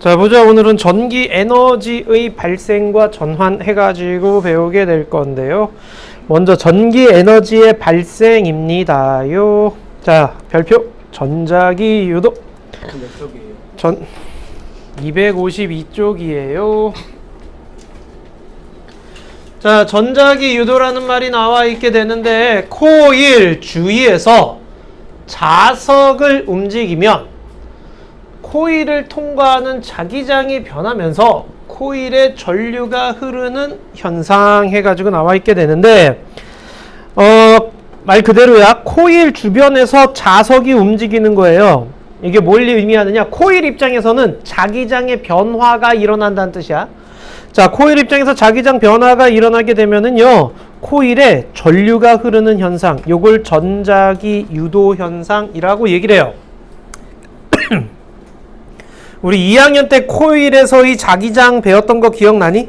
자, 보자. 오늘은 전기 에너지의 발생과 전환 해가지고 배우게 될 건데요. 먼저 전기 에너지의 발생입니다요. 자, 별표 전자기 유도. 몇 쪽이에요? 전 252쪽이에요. 자, 전자기 유도라는 말이 나와 있게 되는데 코일 주위에서 자석을 움직이면 코일을 통과하는 자기장이 변하면서 코일에 전류가 흐르는 현상 해가지고 나와 있게 되는데 말 그대로야 코일 주변에서 자석이 움직이는 거예요. 이게 뭘 의미하느냐? 코일 입장에서는 자기장의 변화가 일어난다는 뜻이야. 자, 코일 입장에서 자기장 변화가 일어나게 되면은요, 코일에 전류가 흐르는 현상, 요걸 전자기 유도 현상이라고 얘기를 해요. 우리 2학년 때 코일에서의 자기장 배웠던 거 기억나니?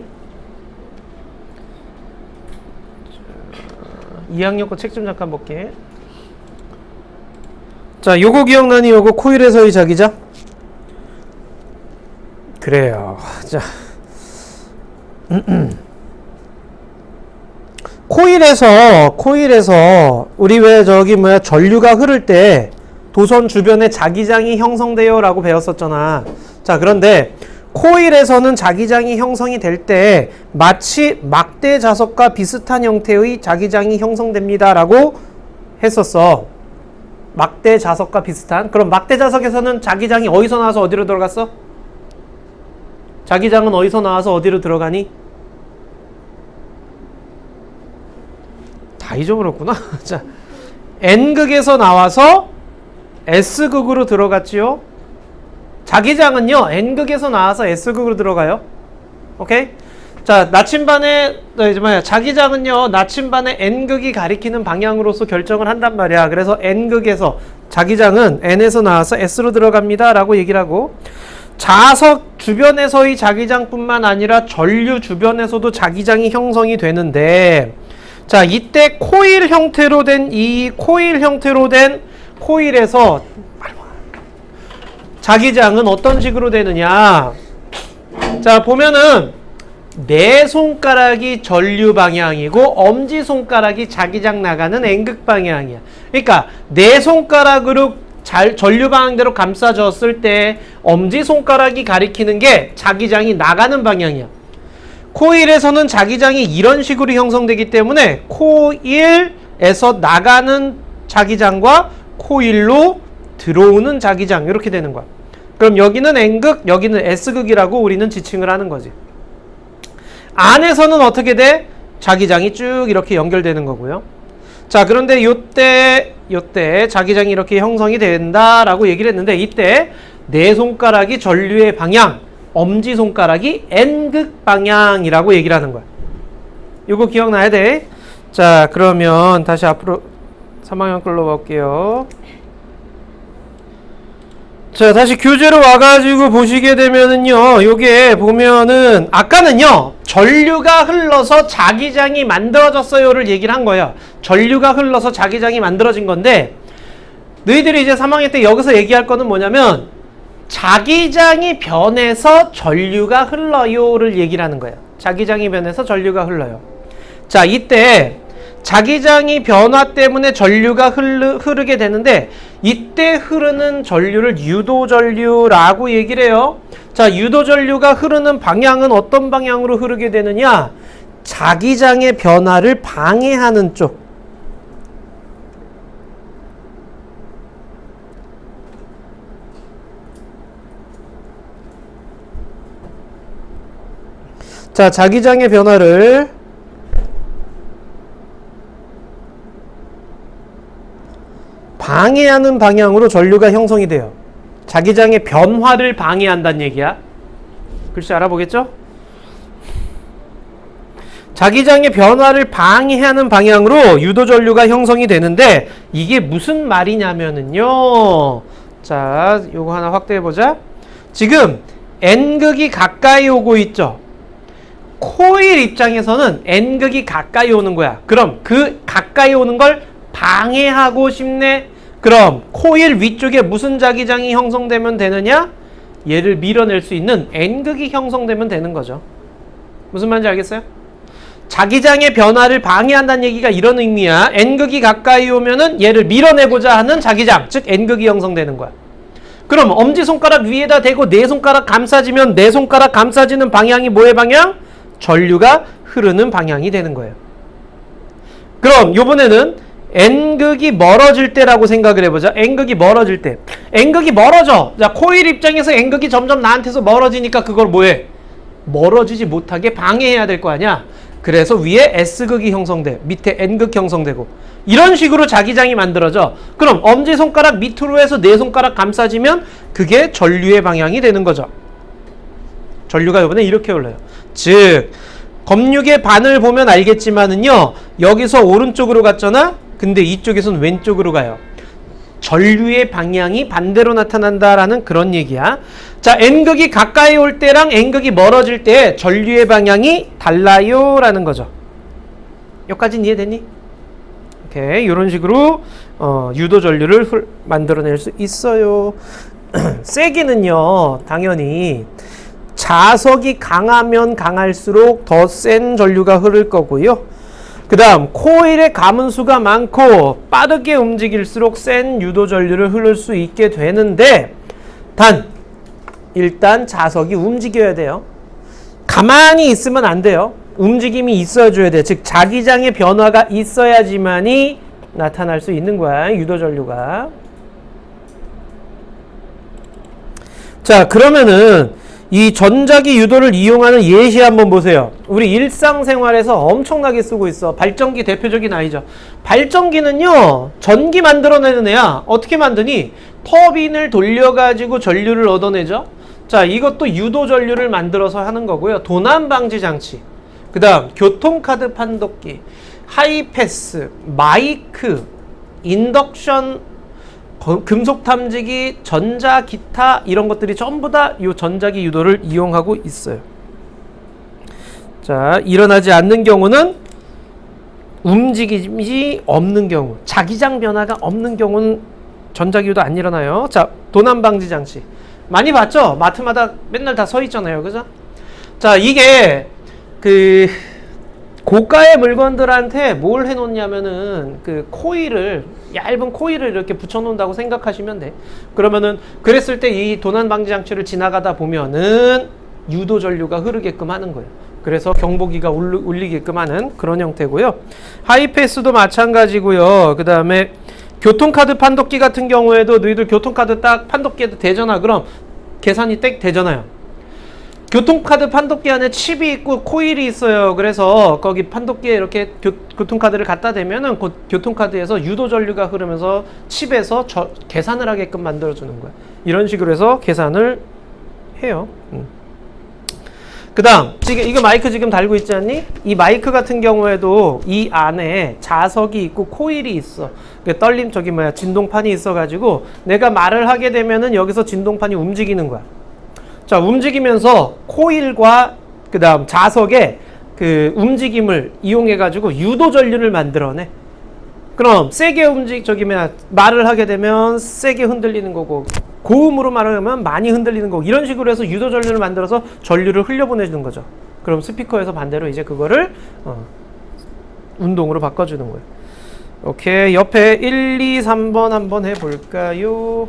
2학년 거 책 좀 잠깐 볼게. 자, 요거 기억나니? 요거 코일에서의 자기장? 그래요. 자, 코일에서 우리 왜 저기 뭐야 전류가 흐를 때 도선 주변에 자기장이 형성돼요 라고 배웠었잖아. 자, 그런데 코일에서는 자기장이 형성이 될 때 마치 막대 자석과 비슷한 형태의 자기장이 형성됩니다 라고 했었어. 막대 자석과 비슷한. 그럼 막대 자석에서는 자기장이 어디서 나와서 어디로 들어갔어? 자기장은 어디서 나와서 어디로 들어가니? 다 잊어버렸구나. 자, N극에서 나와서 S극으로 들어갔지요. 자기장은요, N극에서 나와서 S극으로 들어가요. 오케이? 자, 나침반에, 자기장은요, 나침반의 N극이 가리키는 방향으로서 결정을 한단 말이야. 그래서 N극에서, 자기장은 N에서 나와서 S로 들어갑니다. 라고 얘기를 하고, 자석 주변에서의 자기장뿐만 아니라 전류 주변에서도 자기장이 형성이 되는데, 자, 이때 코일 형태로 된 코일에서 자기장은 어떤 식으로 되느냐? 자, 보면은 네 손가락이 전류 방향이고 엄지손가락이 자기장 나가는 N극 방향이야. 그러니까 네 손가락으로 전류 방향대로 감싸줬을 때 엄지손가락이 가리키는 게 자기장이 나가는 방향이야. 코일에서는 자기장이 이런 식으로 형성되기 때문에 코일에서 나가는 자기장과 코일로 들어오는 자기장 이렇게 되는 거야. 그럼 여기는 N극, 여기는 S극이라고 우리는 지칭을 하는 거지. 안에서는 어떻게 돼? 자기장이 쭉 이렇게 연결되는 거고요. 자, 그런데 요때 자기장이 이렇게 형성이 된다라고 얘기를 했는데 이때 네 손가락이 전류의 방향, 엄지손가락이 N극 방향이라고 얘기를 하는 거야. 요거 기억나야 돼. 자, 그러면 다시 앞으로 3학년 걸로 볼게요. 자, 다시 교재로 와가지고 보시게 되면은요, 요게 보면은, 아까는요, 전류가 흘러서 자기장이 만들어졌어요를 얘기를 한 거예요. 전류가 흘러서 자기장이 만들어진 건데, 너희들이 이제 3학년 때 여기서 얘기할 거는 뭐냐면, 자기장이 변해서 전류가 흘러요를 얘기를 하는 거예요. 자기장이 변해서 전류가 흘러요. 자, 이때, 자기장이 변화 때문에 전류가 흐르게 되는데 이때 흐르는 전류를 유도전류라고 얘기를 해요. 자, 유도전류가 흐르는 방향은 어떤 방향으로 흐르게 되느냐? 자기장의 변화를 방해하는 쪽. 자, 자기장의 변화를 방해하는 방향으로 전류가 형성이 돼요. 자기장의 변화를 방해한다는 얘기야. 글씨 알아보겠죠? 자기장의 변화를 방해하는 방향으로 유도전류가 형성이 되는데 이게 무슨 말이냐면은요. 자, 요거 하나 확대해보자. 지금 N극이 가까이 오고 있죠. 코일 입장에서는 N극이 가까이 오는 거야. 그럼 그 가까이 오는 걸 방해하고 싶네. 그럼 코일 위쪽에 무슨 자기장이 형성되면 되느냐? 얘를 밀어낼 수 있는 N극이 형성되면 되는 거죠. 무슨 말인지 알겠어요? 자기장의 변화를 방해한다는 얘기가 이런 의미야. N극이 가까이 오면은 얘를 밀어내고자 하는 자기장, 즉 N극이 형성되는 거야. 그럼 엄지손가락 위에다 대고 네 손가락 감싸지면 네 손가락 감싸지는 방향이 뭐의 방향? 전류가 흐르는 방향이 되는 거예요. 그럼 요번에는 N극이 멀어질 때라고 생각을 해보자. N극이 멀어질 때. N극이 멀어져. 자, 코일 입장에서 N극이 점점 나한테서 멀어지니까 그걸 뭐해? 멀어지지 못하게 방해해야 될 거 아니야. 그래서 위에 S극이 형성돼. 밑에 N극 형성되고. 이런 식으로 자기장이 만들어져. 그럼 엄지손가락 밑으로 해서 네 손가락 감싸지면 그게 전류의 방향이 되는 거죠. 전류가 이번에 이렇게 흘러요. 즉 검육의 반을 보면 알겠지만은요, 여기서 오른쪽으로 갔잖아. 근데 이쪽에서는 왼쪽으로 가요. 전류의 방향이 반대로 나타난다라는 그런 얘기야. 자, N극이 가까이 올 때랑 N극이 멀어질 때 전류의 방향이 달라요 라는 거죠. 여기까지는 이해되니? 오케이, 이런 식으로 유도 전류를 만들어낼 수 있어요. 세기는요, 당연히 자석이 강하면 강할수록 더 센 전류가 흐를 거고요. 그 다음 코일의 가문수가 많고 빠르게 움직일수록 센 유도 전류를 흐를 수 있게 되는데, 단 일단 자석이 움직여야 돼요. 가만히 있으면 안 돼요. 움직임이 있어줘야 돼. 즉 자기장의 변화가 있어야지만이 나타날 수 있는 거야, 유도 전류가. 자, 그러면은 이 전자기 유도를 이용하는 예시 한번 보세요. 우리 일상생활에서 엄청나게 쓰고 있어. 발전기 대표적인 아이죠. 발전기는요, 전기 만들어내는 애야. 어떻게 만드니? 터빈을 돌려가지고 전류를 얻어내죠. 자, 이것도 유도 전류를 만들어서 하는 거고요. 도난 방지 장치, 그 다음 교통카드 판독기, 하이패스, 마이크, 인덕션, 금속 탐지기, 전자, 기타 이런 것들이 전부 다 이 전자기 유도를 이용하고 있어요. 자, 일어나지 않는 경우는, 움직임이 없는 경우, 자기장 변화가 없는 경우는 전자기 유도 안 일어나요. 자, 도난 방지 장치 많이 봤죠? 마트마다 맨날 다 서 있잖아요, 그죠? 자, 이게 그 고가의 물건들한테 뭘 해놓냐면은 그 코일을, 얇은 코일을 이렇게 붙여놓는다고 생각하시면 돼. 그러면은 그랬을 때 이 도난 방지 장치를 지나가다 보면은 유도 전류가 흐르게끔 하는 거예요. 그래서 경보기가 울리게끔 하는 그런 형태고요. 하이패스도 마찬가지고요. 그 다음에 교통카드 판독기 같은 경우에도 너희들 교통카드 딱 판독기에도 대잖아. 그럼 계산이 땡 되잖아요. 교통카드 판독기 안에 칩이 있고 코일이 있어요. 그래서 거기 판독기에 이렇게 교통카드를 갖다 대면은 그 교통카드에서 유도 전류가 흐르면서 칩에서 계산을 하게끔 만들어주는 거야. 이런 식으로 해서 계산을 해요. 그 다음, 지금 이거 마이크 지금 달고 있지 않니? 이 마이크 같은 경우에도 이 안에 자석이 있고 코일이 있어. 떨림, 진동판이 있어가지고 내가 말을 하게 되면은 여기서 진동판이 움직이는 거야. 자, 움직이면서 코일과 그 다음 자석의 그 움직임을 이용해가지고 유도 전류를 만들어내. 그럼 세게 말을 하게 되면 세게 흔들리는 거고, 고음으로 말을 하면 많이 흔들리는 거고, 이런 식으로 해서 유도 전류를 만들어서 전류를 흘려보내주는 거죠. 그럼 스피커에서 반대로 이제 그거를 운동으로 바꿔주는 거예요. 오케이, 옆에 1, 2, 3번 한번 해볼까요?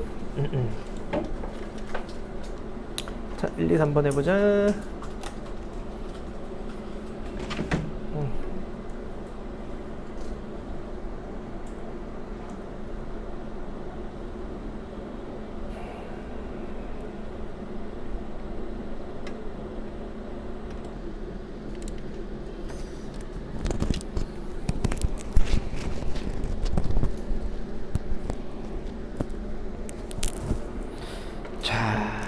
자, 1, 2, 3번 해보자.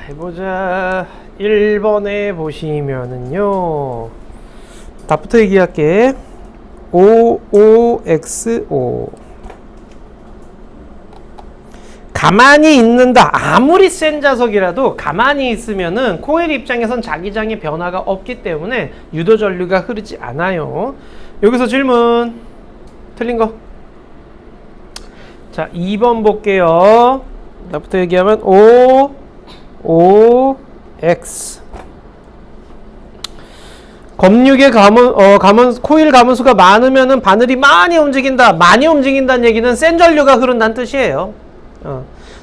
해보자. 1번에 보시면은요, 답부터 얘기할게. OOXO. 가만히 있는다. 아무리 센 자석이라도 가만히 있으면은 코일 입장에선 자기장의 변화가 없기 때문에 유도 전류가 흐르지 않아요. 여기서 질문. 틀린 거. 자, 2번 볼게요. 답부터 얘기하면 O OX. 검육의 코일 가문수가 많으면은 바늘이 많이 움직인다. 많이 움직인다는 얘기는 센 전류가 흐른다는 뜻이에요.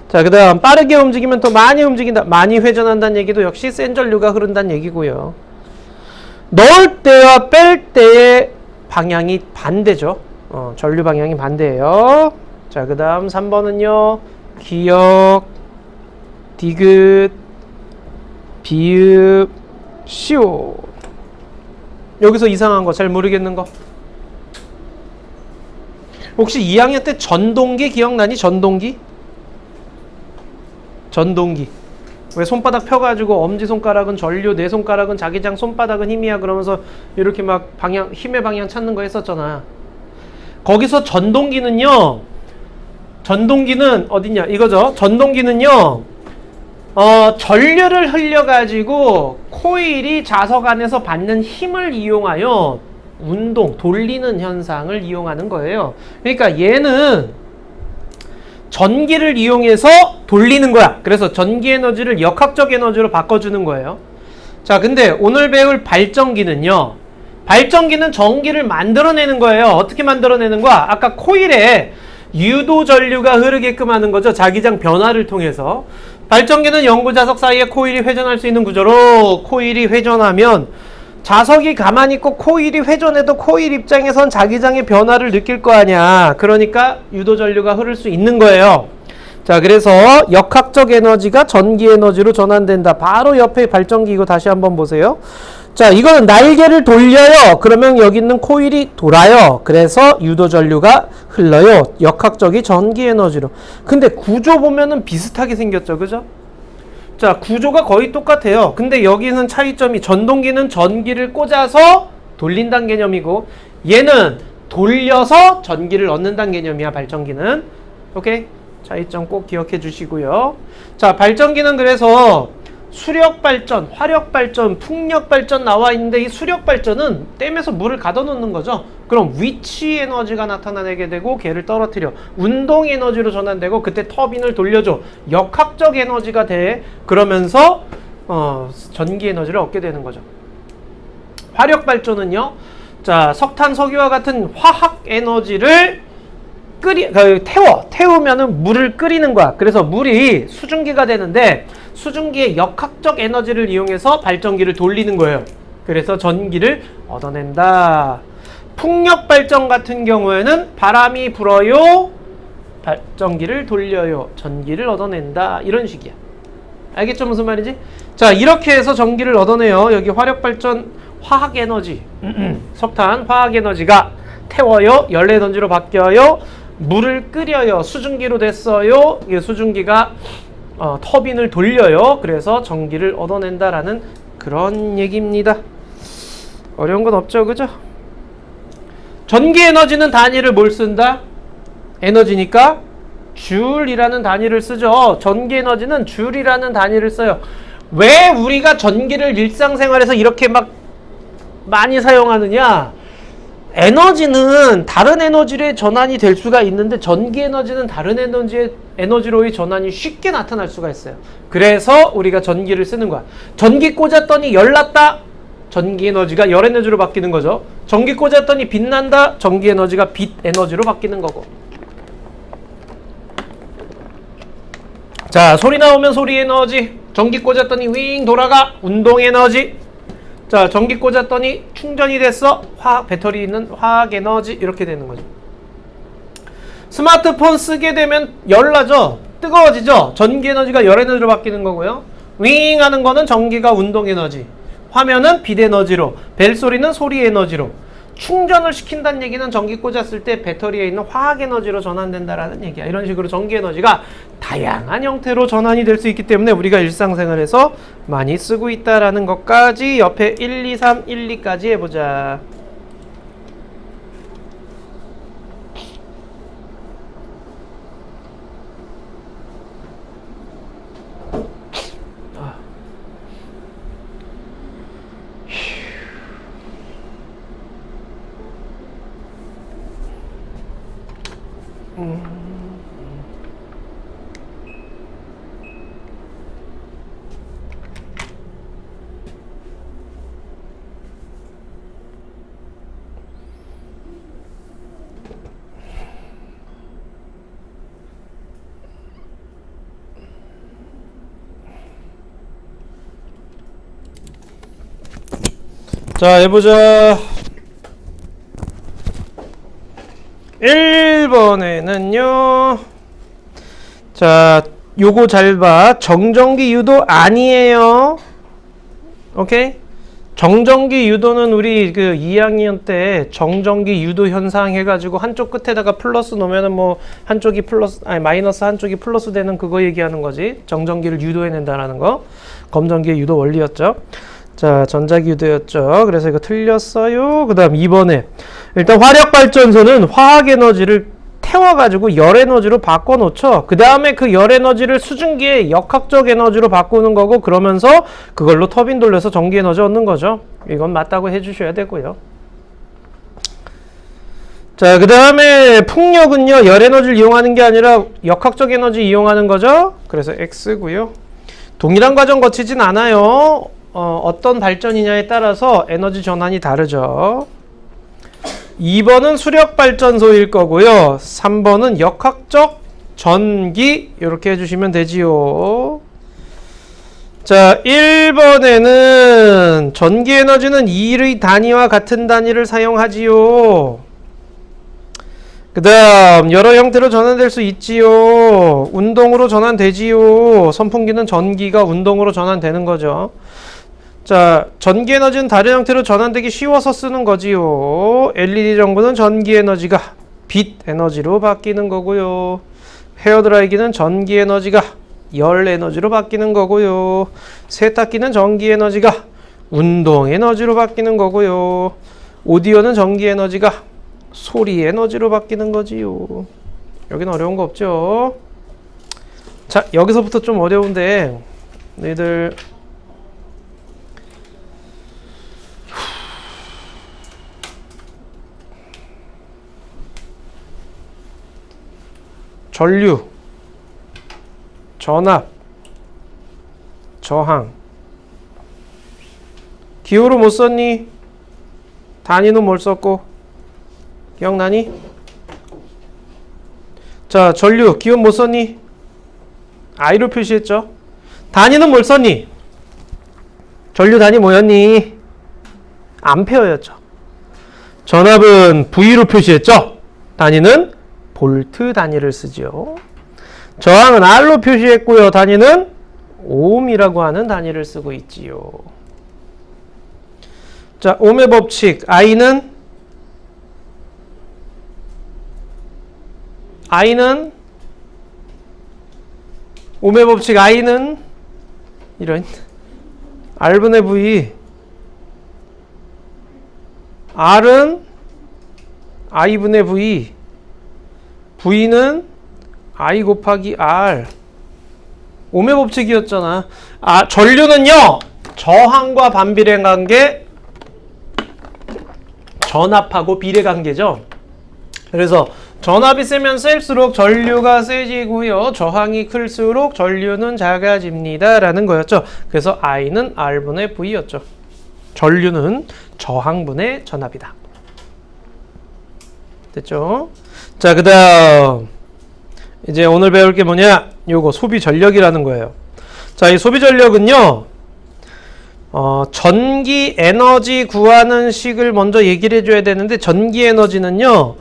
자, 그 다음 빠르게 움직이면 또 많이 움직인다. 많이 회전한다는 얘기도 역시 센 전류가 흐른다는 얘기고요. 넣을 때와 뺄 때의 방향이 반대죠. 전류 방향이 반대예요. 자, 그 다음 3번은요. 기역, 디귿, 비읍, 시오. 여기서 이상한 거 잘 모르겠는 거. 혹시 2학년 때 전동기 기억나니? 전동기? 전동기. 왜 손바닥 펴가지고 엄지손가락은 전류, 내 손가락은 자기장, 손바닥은 힘이야 그러면서 이렇게 막 힘의 방향 찾는 거 했었잖아. 거기서 전동기는요. 전동기는 어딨냐? 이거죠. 전동기는요. 전류를 흘려가지고 코일이 자석 안에서 받는 힘을 이용하여 운동, 돌리는 현상을 이용하는 거예요. 그러니까 얘는 전기를 이용해서 돌리는 거야. 그래서 전기 에너지를 역학적 에너지로 바꿔주는 거예요. 자, 근데 오늘 배울 발전기는요. 발전기는 전기를 만들어내는 거예요. 어떻게 만들어내는 거야? 아까 코일에 유도 전류가 흐르게끔 하는 거죠. 자기장 변화를 통해서. 발전기는 연구자석 사이에 코일이 회전할 수 있는 구조로 코일이 회전하면 자석이 가만히 있고 코일이 회전해도 코일 입장에선 자기장의 변화를 느낄 거 아니야. 그러니까 유도 전류가 흐를 수 있는 거예요. 자, 그래서 역학적 에너지가 전기 에너지로 전환된다. 바로 옆에 발전기 이거 다시 한번 보세요. 자, 이거는 날개를 돌려요. 그러면 여기 있는 코일이 돌아요. 그래서 유도 전류가 흘러요. 역학적이 전기 에너지로. 근데 구조 보면은 비슷하게 생겼죠. 그죠? 자, 구조가 거의 똑같아요. 근데 여기는 차이점이 전동기는 전기를 꽂아서 돌린다는 개념이고 얘는 돌려서 전기를 얻는다는 개념이야. 발전기는. 오케이? 차이점 꼭 기억해 주시고요. 자, 발전기는 그래서 수력발전, 화력발전, 풍력발전 나와 있는데 이 수력발전은 댐에서 물을 가둬놓는 거죠. 그럼 위치 에너지가 나타나게 되고 걔를 떨어뜨려 운동 에너지로 전환되고 그때 터빈을 돌려줘. 역학적 에너지가 돼. 그러면서 전기 에너지를 얻게 되는 거죠. 화력발전은요. 자, 석탄, 석유와 같은 화학 에너지를 태우면은 물을 끓이는 거야. 그래서 물이 수증기가 되는데 수증기의 역학적 에너지를 이용해서 발전기를 돌리는 거예요. 그래서 전기를 얻어낸다. 풍력 발전 같은 경우에는 바람이 불어요. 발전기를 돌려요. 전기를 얻어낸다. 이런 식이야. 알겠죠? 무슨 말인지? 자, 이렇게 해서 전기를 얻어내요. 여기 화력 발전, 화학 에너지. 석탄, 화학 에너지가 태워요. 연료 에너지로 바뀌어요. 물을 끓여요. 수증기로 됐어요. 이 수증기가 터빈을 돌려요. 그래서 전기를 얻어낸다라는 그런 얘기입니다. 어려운 건 없죠, 그죠? 전기 에너지는 단위를 뭘 쓴다? 에너지니까 줄이라는 단위를 쓰죠. 전기 에너지는 줄이라는 단위를 써요. 왜 우리가 전기를 일상생활에서 이렇게 막 많이 사용하느냐? 에너지는 다른 에너지로 전환이 될 수가 있는데 전기 에너지는 다른 에너지로의 전환이 쉽게 나타날 수가 있어요. 그래서 우리가 전기를 쓰는 거야. 전기 꽂았더니 열났다. 전기 에너지가 열 에너지로 바뀌는 거죠. 전기 꽂았더니 빛난다. 전기 에너지가 빛 에너지로 바뀌는 거고. 자, 소리 나오면 소리 에너지. 전기 꽂았더니 윙 돌아가. 운동 에너지. 자, 전기 꽂았더니 충전이 됐어. 배터리 있는 화학 에너지. 이렇게 되는 거죠. 스마트폰 쓰게 되면 열나죠? 뜨거워지죠? 전기 에너지가 열 에너지로 바뀌는 거고요. 윙 하는 거는 전기가 운동 에너지. 화면은 빛 에너지로. 벨소리는 소리 에너지로. 충전을 시킨다는 얘기는 전기 꽂았을 때 배터리에 있는 화학 에너지로 전환된다라는 얘기야. 이런 식으로 전기 에너지가 다양한 형태로 전환이 될 수 있기 때문에 우리가 일상생활에서 많이 쓰고 있다라는 것까지 옆에 1, 2, 3, 1, 2까지 해보자. 자, 해보자. 1번에는요. 자, 요거 잘 봐. 정전기 유도 아니에요. 오케이? 정전기 유도는 우리 그 2학년 때 정전기 유도 현상 해가지고 한쪽 끝에다가 플러스 놓으면은 뭐 한쪽이 플러스, 아니 마이너스 한쪽이 플러스 되는 그거 얘기하는 거지. 정전기를 유도해낸다라는 거. 검전기의 유도 원리였죠. 자, 전자기 유도였죠. 그래서 이거 틀렸어요. 그 다음 2번에 일단 화력발전소는 화학에너지를 태워가지고 열에너지로 바꿔놓죠. 그 다음에 그 열에너지를 수증기의 역학적 에너지로 바꾸는 거고, 그러면서 그걸로 터빈 돌려서 전기에너지 얻는 거죠. 이건 맞다고 해주셔야 되고요. 자, 그 다음에 풍력은요, 열에너지를 이용하는 게 아니라 역학적 에너지 이용하는 거죠. 그래서 X고요. 동일한 과정 거치진 않아요. 어떤 발전이냐에 따라서 에너지 전환이 다르죠. 2번은 수력발전소일 거고요. 3번은 역학적 전기, 이렇게 해주시면 되지요. 자, 1번에는 전기에너지는 2의 단위와 같은 단위를 사용하지요. 그 다음 여러 형태로 전환될 수 있지요. 운동으로 전환되지요. 선풍기는 전기가 운동으로 전환되는 거죠. 자, 전기에너지는 다른 형태로 전환되기 쉬워서 쓰는 거지요. LED 전구는 전기에너지가 빛 에너지로 바뀌는 거고요. 헤어드라이기는 전기에너지가 열 에너지로 바뀌는 거고요. 세탁기는 전기에너지가 운동 에너지로 바뀌는 거고요. 오디오는 전기에너지가 소리 에너지로 바뀌는 거지요. 여기는 어려운 거 없죠? 자, 여기서부터 좀 어려운데 너희들 전류, 전압, 저항. 기호로 못 썼니? 단위는 뭘 썼고? 기억나니? 자, 전류, 기호 못 썼니? I로 표시했죠? 단위는 뭘 썼니? 전류 단위 뭐였니? 암페어였죠. 전압은 V로 표시했죠? 단위는 볼트 단위를 쓰죠. 저항은 R로 표시했고요. 단위는 옴이라고 하는 단위를 쓰고 있지요. 자, 옴의 법칙. I는 옴의 법칙. I는 이런 R분의 V. R은 I분의 V. V는 I 곱하기 R. 옴의 법칙이었잖아. 아, 전류는요, 저항과 반비례 관계, 전압하고 비례 관계죠. 그래서 전압이 세면 셀수록 전류가 세지고요. 저항이 클수록 전류는 작아집니다. 라는 거였죠. 그래서 I는 R분의 V였죠. 전류는 저항분의 전압이다. 됐죠? 자, 그 다음 이제 오늘 배울 게 뭐냐? 요거 소비 전력이라는 거예요. 자, 이 소비 전력은요, 전기 에너지 구하는 식을 먼저 얘기를 해줘야 되는데, 전기 에너지는요,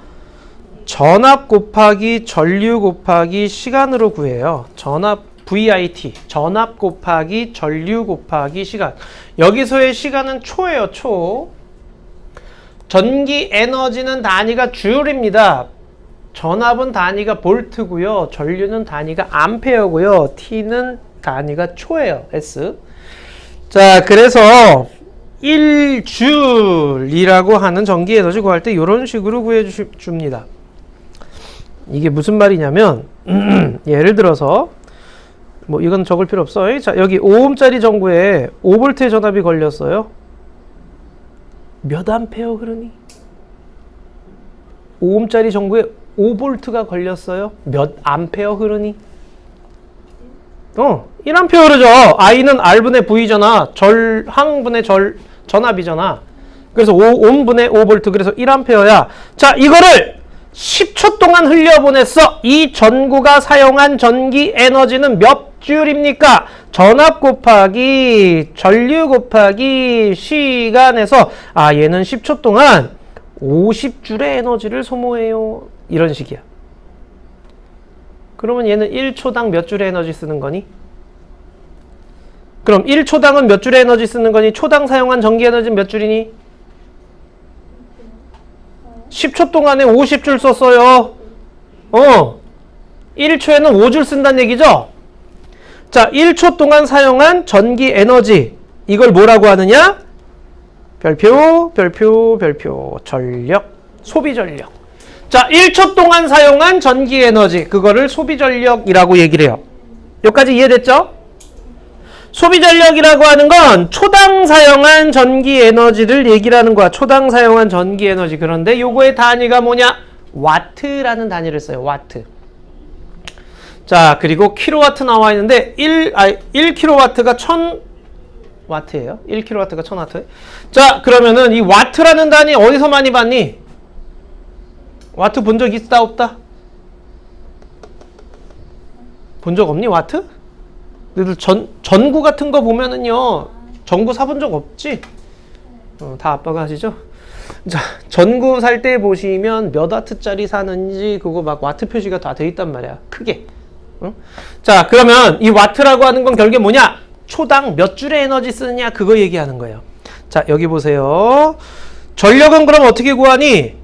전압 곱하기 전류 곱하기 시간으로 구해요. 전압 VIT, 전압 곱하기 전류 곱하기 시간. 여기서의 시간은 초예요, 초. 전기 에너지는 단위가 줄입니다. 전압은 단위가 볼트고요. 전류는 단위가 암페어고요. T는 단위가 초예요. S. 자, 그래서 1줄이라고 하는 전기 에너지 구할 때 이런 식으로 구해 줍니다. 이게 무슨 말이냐면 예를 들어서 뭐 이건 적을 필요 없어. 자, 여기 5ohm짜리 전구에 5V의 전압이 걸렸어요. 몇 암페어 흐르니? 5ohm짜리 전구에 5V가 걸렸어요. 몇 암페어 흐르니? 1암페어 흐르죠. I는 R분의 V잖아. 절항분의 전압이잖아. 그래서 5ohm분의 5V, 그래서 1암페어야. 자, 이거를 10초 동안 흘려보냈어. 이 전구가 사용한 전기 에너지는 몇 줄입니까? 전압 곱하기 전류 곱하기 시간에서 얘는 10초 동안 50줄의 에너지를 소모해요. 이런 식이야. 그러면 얘는 1초당 몇 줄의 에너지 쓰는 거니? 그럼 1초당은 몇 줄의 에너지 쓰는 거니? 초당 사용한 전기 에너지는 몇 줄이니? 10초 동안에 50줄 썼어요. 1초에는 5줄 쓴다는 얘기죠? 자, 1초 동안 사용한 전기 에너지. 이걸 뭐라고 하느냐? 별표, 별표, 별표. 전력, 소비 전력. 자, 1초 동안 사용한 전기 에너지. 그거를 소비 전력이라고 얘기를 해요. 여기까지 이해됐죠? 소비 전력이라고 하는 건 초당 사용한 전기 에너지를 얘기를 하는 거야. 초당 사용한 전기 에너지. 그런데 요거의 단위가 뭐냐? 와트라는 단위를 써요. 와트. 자, 그리고 킬로와트 나와 있는데 1킬로와트가 1000와트예요. 1킬로와트가 1000와트. 자, 그러면은 이 와트라는 단위 어디서 많이 봤니? 와트 본 적 있다 없다? 본 적 없니? 와트? 너희들 전구 같은 거 보면은요, 전구 사본 적 없지? 다 아빠가 하시죠? 자, 전구 살 때 보시면 몇 와트짜리 사는지 그거 막 와트 표시가 다 돼 있단 말이야. 크게. 응? 자, 그러면 이 와트라고 하는 건 결국에 뭐냐? 초당 몇 줄의 에너지 쓰느냐? 그거 얘기하는 거예요. 자, 여기 보세요. 전력은 그럼 어떻게 구하니?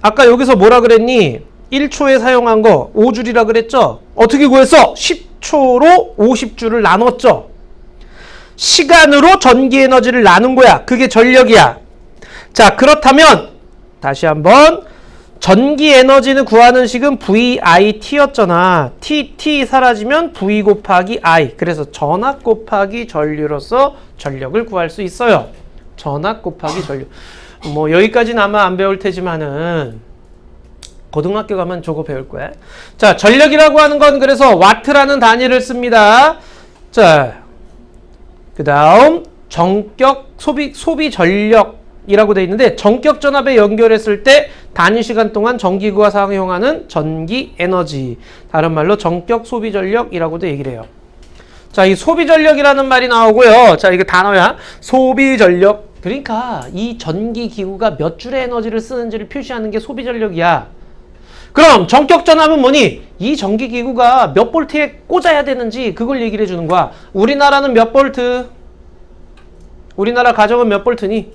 아까 여기서 뭐라 그랬니? 1초에 사용한 거 5줄이라 그랬죠? 어떻게 구했어? 10초로 50줄을 나눴죠? 시간으로 전기 에너지를 나눈 거야. 그게 전력이야. 자, 그렇다면 다시 한번 전기 에너지는 구하는 식은 VIT였잖아. T 사라지면 V 곱하기 I. 그래서 전압 곱하기 전류로서 전력을 구할 수 있어요. 전압 곱하기 전류. 뭐 여기까지는 아마 안 배울 테지만은 고등학교 가면 저거 배울 거야. 자, 전력이라고 하는 건 그래서 와트라는 단위를 씁니다. 자, 그 다음 전격 소비 전력이라고 돼 있는데 전격 전압에 연결했을 때 단위 시간 동안 전기구가 사용하는 전기 에너지. 다른 말로 전격 소비 전력이라고도 얘기를 해요. 자, 이 소비 전력이라는 말이 나오고요. 자, 이게 단어야. 소비 전력. 그러니까 이 전기 기구가 몇 줄의 에너지를 쓰는지를 표시하는 게 소비 전력이야. 그럼 전격 전압은 뭐니? 이 전기 기구가 몇 볼트에 꽂아야 되는지 그걸 얘기를 해주는 거야. 우리나라는 몇 볼트? 우리나라 가정은 몇 볼트니?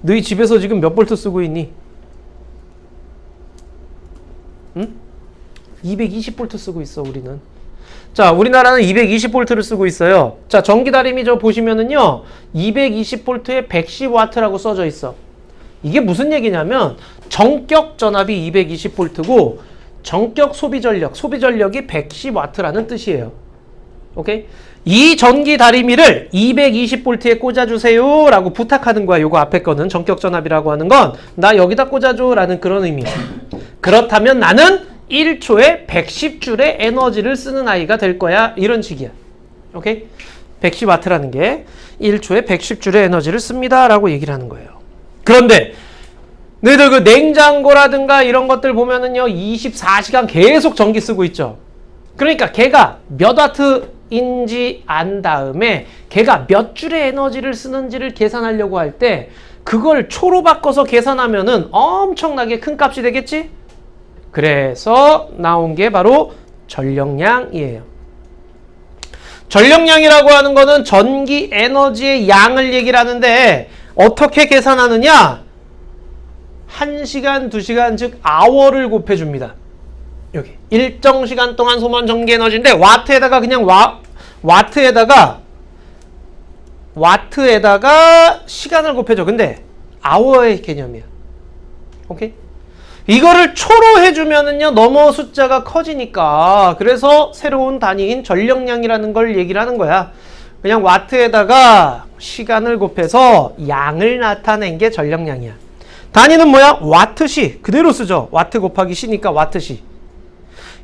너희 집에서 지금 몇 볼트 쓰고 있니? 응? 220볼트 쓰고 있어, 우리는. 자, 우리나라는 220볼트를 쓰고 있어요. 자, 전기다리미 저 보시면은요, 220볼트에 110와트라고 써져 있어. 이게 무슨 얘기냐면, 전격 전압이 220볼트고, 전격 소비전력이 110와트라는 뜻이에요. 오케이? 이 전기 다리미를 220볼트에 꽂아주세요 라고 부탁하는 거야. 요거 앞에 거는 전격 전압이라고 하는 건 나 여기다 꽂아줘 라는 그런 의미야. 그렇다면 나는 1초에 110줄의 에너지를 쓰는 아이가 될 거야. 이런 식이야. 오케이? 110와트라는 게 1초에 110줄의 에너지를 씁니다 라고 얘기를 하는 거예요. 그런데 너희들 그 냉장고라든가 이런 것들 보면은요 24시간 계속 전기 쓰고 있죠. 그러니까 걔가 몇 와트인지 안 다음에 걔가 몇 줄의 에너지를 쓰는지를 계산하려고 할 때 그걸 초로 바꿔서 계산하면은 엄청나게 큰 값이 되겠지? 그래서 나온 게 바로 전력량이에요. 전력량이라고 하는 거는 전기 에너지의 양을 얘기를 하는데 어떻게 계산하느냐? 1시간, 2시간, 즉 아워를 곱해줍니다. 여기 일정 시간 동안 소모한 전기 에너지인데 와트에다가 그냥 와트에다가 시간을 곱해줘. 근데 아워의 개념이야. 오케이? 이거를 초로 해주면은요 너무 숫자가 커지니까 그래서 새로운 단위인 전력량이라는 걸 얘기를 하는 거야. 그냥 와트에다가 시간을 곱해서 양을 나타낸 게 전력량이야. 단위는 뭐야? 와트시. 그대로 쓰죠. 와트 곱하기 시니까 와트시.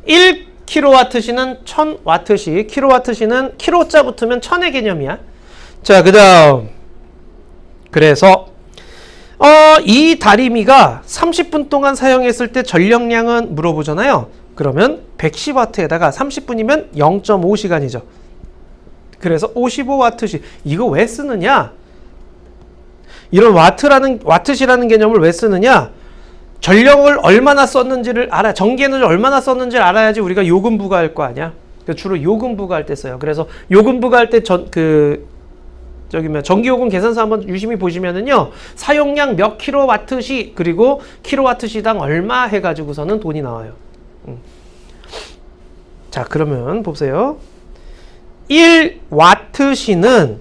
1kWh는 1000와트시. kWh는 k자 붙으면 1000의 개념이야. 자, 그 다음 그래서 이 다리미가 30분 동안 사용했을 때 전력량은 물어보잖아요. 그러면 110W에다가 30분이면 0.5시간이죠. 그래서 55W씩. 이거 왜 쓰느냐? 이런 와트시라는 개념을 왜 쓰느냐? 전력을 얼마나 썼는지를 알아. 전기에너지 얼마나 썼는지를 알아야지 우리가 요금 부과할 거 아니야. 주로 요금 부과할 때 써요. 그래서 요금 부과할 때 전기요금 계산서 한번 유심히 보시면은요, 사용량 몇 킬로와트시 그리고 킬로와트시당 얼마 해가지고서는 돈이 나와요. 자, 그러면 보세요. 1와트시는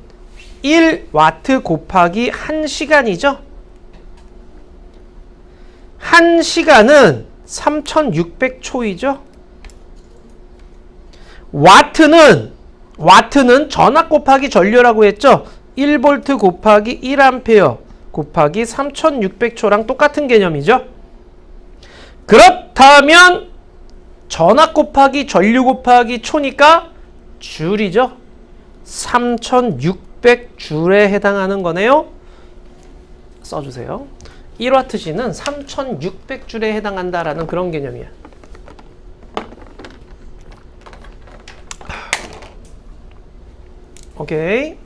1와트 곱하기 1시간이죠. 1시간은 3600초이죠. 와트는 전압 곱하기 전류라고 했죠. 1V 곱하기 1A 곱하기 3600초랑 똑같은 개념이죠. 그렇다면 전압 곱하기 전류 곱하기 초니까 줄이죠. 3600줄에 해당하는 거네요. 써주세요. 1와트시는 3600줄에 해당한다라는 그런 개념이야. 오케이.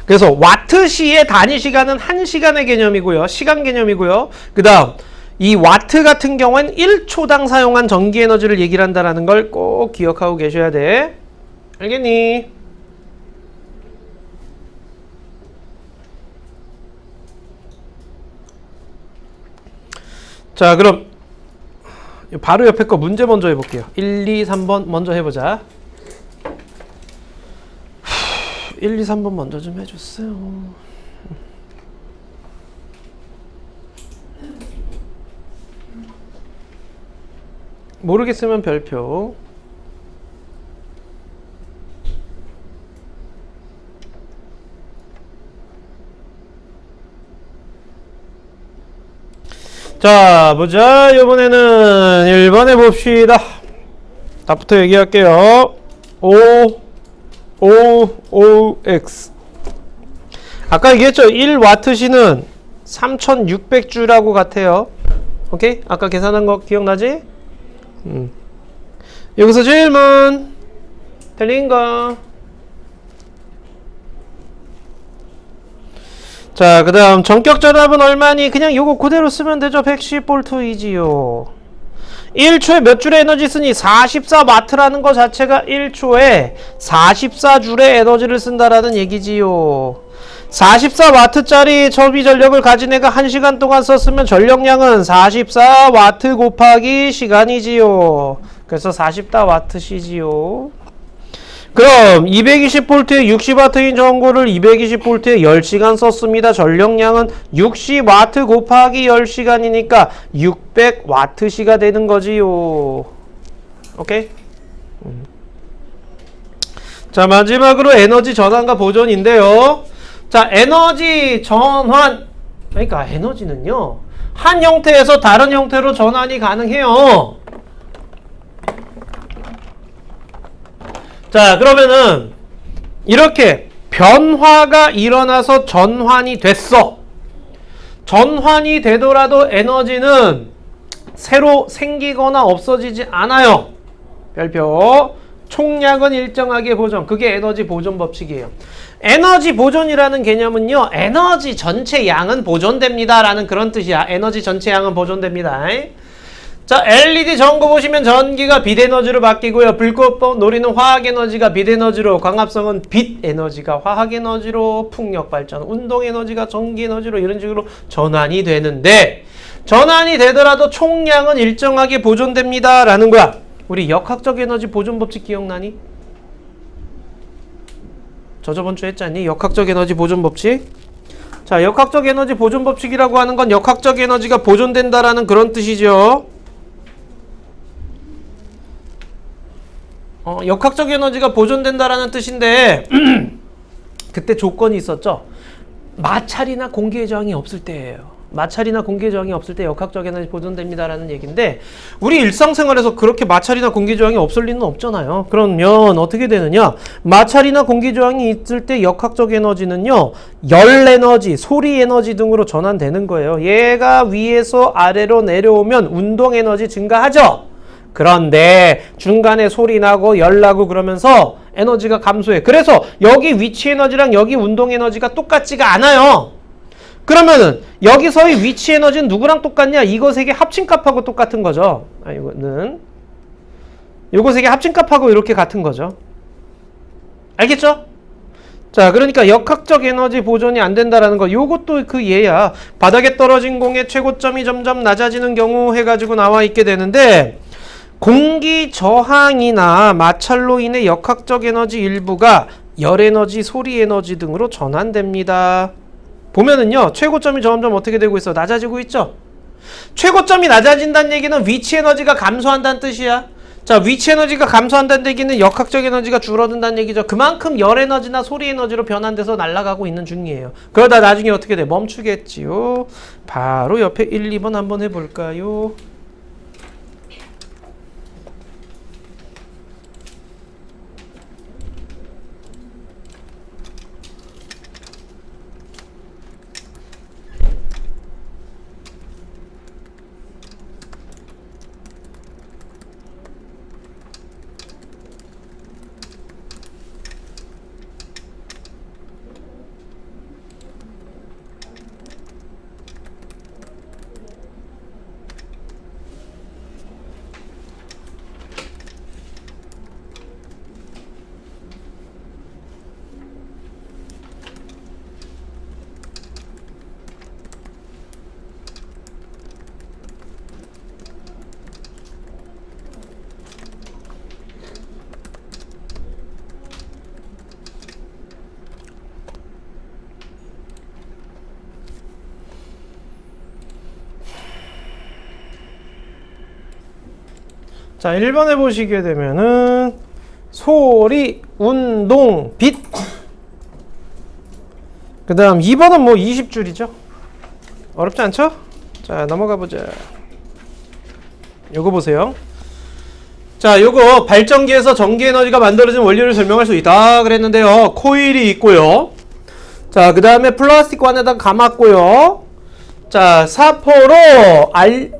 그래서 와트시의 단위 시간은 1시간의 개념이고요. 시간 개념이고요. 그 다음 이 와트 같은 경우는 1초당 사용한 전기 에너지를 얘기를 한다는 걸 꼭 기억하고 계셔야 돼. 알겠니? 자, 그럼 바로 옆에 거 문제 먼저 해볼게요. 1, 2, 3번 먼저 해보자. 1, 2, 3번 먼저 좀 해주세요. 모르겠으면 별표. 자, 보자. 이번에는 1번 해봅시다. 답부터 얘기할게요. OX. 아까 얘기했죠? 1와트시는 3600주라고 같아요. 오케이? 아까 계산한 거 기억나지? 여기서 질문. 틀린 거. 자, 그 다음 전격 전압은 얼마니? 그냥 요거 그대로 쓰면 되죠. 110V이지요. 1초에 몇 줄의 에너지 쓰니? 44W라는 거 자체가 1초에 44줄의 에너지를 쓴다라는 얘기지요. 44W짜리 소비 전력을 가진 애가 1시간 동안 썼으면 전력량은 44W 곱하기 시간이지요. 그래서 44W시지요. 그럼 220V에 60W인 전구를 220V에 10시간 썼습니다. 전력량은 60W 곱하기 10시간이니까 600W시가 되는 거지요. 오케이? 자, 마지막으로 에너지 전환과 보존인데요. 자, 에너지 전환. 그러니까 에너지는요, 한 형태에서 다른 형태로 전환이 가능해요. 자, 그러면은 이렇게 변화가 일어나서 전환이 됐어. 전환이 되더라도 에너지는 새로 생기거나 없어지지 않아요. 별표. 총량은 일정하게 보존. 그게 에너지 보존 법칙이에요. 에너지 보존이라는 개념은요, 에너지 전체 양은 보존됩니다 라는 그런 뜻이야. 에너지 전체 양은 보존됩니다. 자, LED 전구 보시면 전기가 빛 에너지로 바뀌고요. 불꽃 노리는 화학 에너지가 빛 에너지로, 광합성은 빛 에너지가 화학 에너지로, 풍력 발전, 운동 에너지가 전기 에너지로 이런 식으로 전환이 되는데, 전환이 되더라도 총량은 일정하게 보존됩니다 라는 거야. 우리 역학적 에너지 보존 법칙 기억나니? 저번 주에 했잖니? 역학적 에너지 보존 법칙. 자, 역학적 에너지 보존 법칙이라고 하는 건 역학적 에너지가 보존된다라는 그런 뜻이죠. 역학적 에너지가 보존된다라는 뜻인데 그때 조건이 있었죠. 마찰이나 공기의 저항이 없을 때예요. 마찰이나 공기 저항이 없을 때 역학적 에너지 보존됩니다라는 얘기인데 우리 일상생활에서 그렇게 마찰이나 공기 저항이 없을 리는 없잖아요. 그러면 어떻게 되느냐? 마찰이나 공기 저항이 있을 때 역학적 에너지는요. 열 에너지, 소리 에너지 등으로 전환되는 거예요. 얘가 위에서 아래로 내려오면 운동 에너지 증가하죠. 그런데 중간에 소리 나고 열 나고 그러면서 에너지가 감소해. 그래서 여기 위치 에너지랑 여기 운동 에너지가 똑같지가 않아요. 그러면은 여기서의 위치 에너지는 누구랑 똑같냐? 이거 세 개 합친값하고 똑같은 거죠. 이거는 요거 세 개 합친값하고 이렇게 같은 거죠. 알겠죠? 자, 그러니까 역학적 에너지 보존이 안 된다라는 거. 요것도 그 예야. 바닥에 떨어진 공의 최고점이 점점 낮아지는 경우 해가지고 나와 있게 되는데 공기 저항이나 마찰로 인해 역학적 에너지 일부가 열 에너지, 소리 에너지 등으로 전환됩니다. 보면은요, 최고점이 점점 어떻게 되고 있어? 낮아지고 있죠? 최고점이 낮아진다는 얘기는 위치 에너지가 감소한다는 뜻이야. 자, 위치 에너지가 감소한다는 얘기는 역학적 에너지가 줄어든다는 얘기죠. 그만큼 열 에너지나 소리 에너지로 변환돼서 날아가고 있는 중이에요. 그러다 나중에 어떻게 돼? 멈추겠지요. 바로 옆에 1, 2번 한번 해볼까요? 자, 1번에 보시게 되면은 소리, 운동, 빛. 그 다음 2번은 뭐 20줄이죠. 어렵지 않죠? 자, 넘어가 보자. 요거 보세요. 자, 요거 발전기에서 전기 에너지가 만들어진 원리를 설명할 수 있다 그랬는데요. 코일이 있고요. 자, 그 다음에 플라스틱 관에다 감았고요. 자, 사포로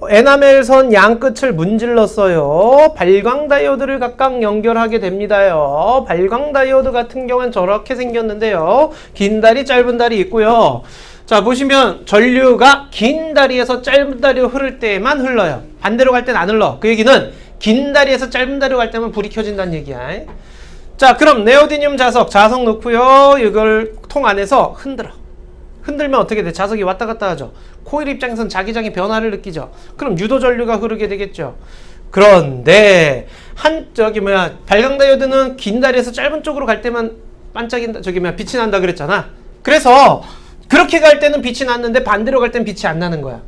에나멜선 양 끝을 문질렀어요. 발광 다이오드를 각각 연결하게 됩니다요. 발광 다이오드 같은 경우는 저렇게 생겼는데요. 긴 다리, 짧은 다리 있고요. 자, 보시면 전류가 긴 다리에서 짧은 다리로 흐를 때만 흘러요. 반대로 갈 땐 안 흘러. 그 얘기는 긴 다리에서 짧은 다리로 갈 때만 불이 켜진다는 얘기야. 자, 그럼 네오디듐 자석 넣고요. 이걸 통 안에서 흔들어. 흔들면 어떻게 돼? 자석이 왔다 갔다 하죠. 코일 입장에선 자기장의 변화를 느끼죠. 그럼 유도 전류가 흐르게 되겠죠. 그런데 발광 다이오드는 긴 다리에서 짧은 쪽으로 갈 때만 반짝인다. 빛이 난다 그랬잖아. 그래서 그렇게 갈 때는 빛이 났는데 반대로 갈 때는 빛이 안 나는 거야.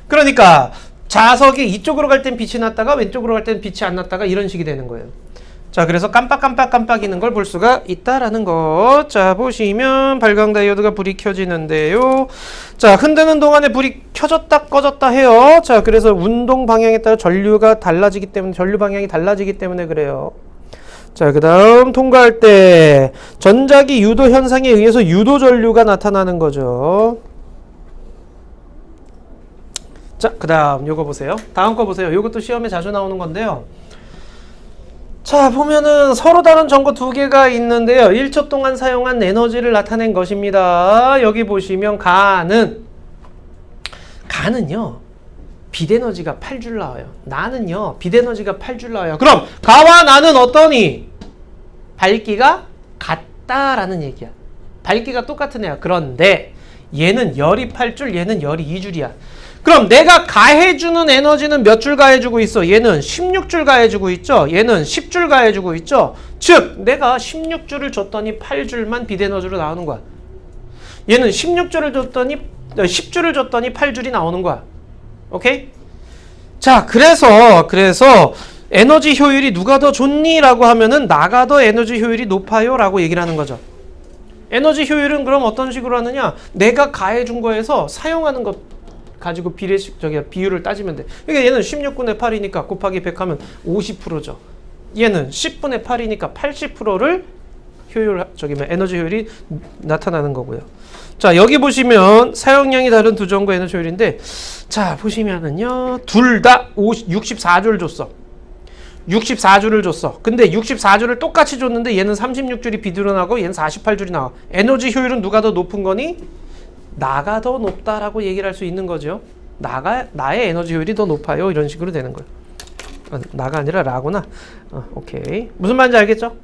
그러니까 자석이 이쪽으로 갈 땐 빛이 났다가 왼쪽으로 갈 땐 빛이 안 났다가 이런 식이 되는 거예요. 자, 그래서 깜빡이는 걸 볼 수가 있다라는 거. 자, 보시면 발광 다이오드가 불이 켜지는데요. 자, 흔드는 동안에 불이 켜졌다 꺼졌다 해요. 자, 그래서 운동 방향에 따라 전류 방향이 달라지기 때문에 그래요. 자, 그 다음 통과할 때 전자기 유도 현상에 의해서 유도 전류가 나타나는 거죠. 자, 그 다음 요거 보세요. 다음 거 보세요. 요것도 시험에 자주 나오는 건데요. 자, 보면은 서로 다른 전구 두 개가 있는데요. 1초 동안 사용한 에너지를 나타낸 것입니다. 여기 보시면 가는요. 빛 에너지가 8줄 나와요. 나는요. 빛 에너지가 8줄 나와요. 그럼 가와 나는 어떠니? 밝기가 같다라는 얘기야. 밝기가 똑같은 애야. 그런데 얘는 열이 8줄, 얘는 열이 2줄이야. 그럼 내가 가해주는 에너지는 몇 줄 가해주고 있어? 얘는 16줄 가해주고 있죠? 얘는 10줄 가해주고 있죠? 즉 내가 16줄을 줬더니 8줄만 빛 에너지로 나오는 거야. 얘는 10줄을 줬더니 8줄이 나오는 거야. 오케이? 자, 그래서 에너지 효율이 누가 더 좋니? 라고 하면은 나가 더 에너지 효율이 높아요 라고 얘기를 하는 거죠. 에너지 효율은 그럼 어떤 식으로 하느냐? 내가 가해준 거에서 사용하는 것 가지고 비율을 따지면 돼. 그러니까 얘는 16분의 8이니까 곱하기 100 하면 50%죠. 얘는 10분의 8이니까 80%를 에너지 효율이 나타나는 거고요. 자, 여기 보시면 사용량이 다른 두 전구 에너지 효율인데, 자, 보시면은요, 둘 다 64주를 줬어. 64주를 줬어. 근데 64주를 똑같이 줬는데 얘는 36줄이 비디로 나고 얘는 48줄이 나와. 에너지 효율은 누가 더 높은 거니? 나가 더 높다라고 얘기를 할 수 있는 거죠. 나의 에너지 효율이 더 높아요. 이런 식으로 되는 거예요. 나가 아니라 라구나. 오케이. 무슨 말인지 알겠죠?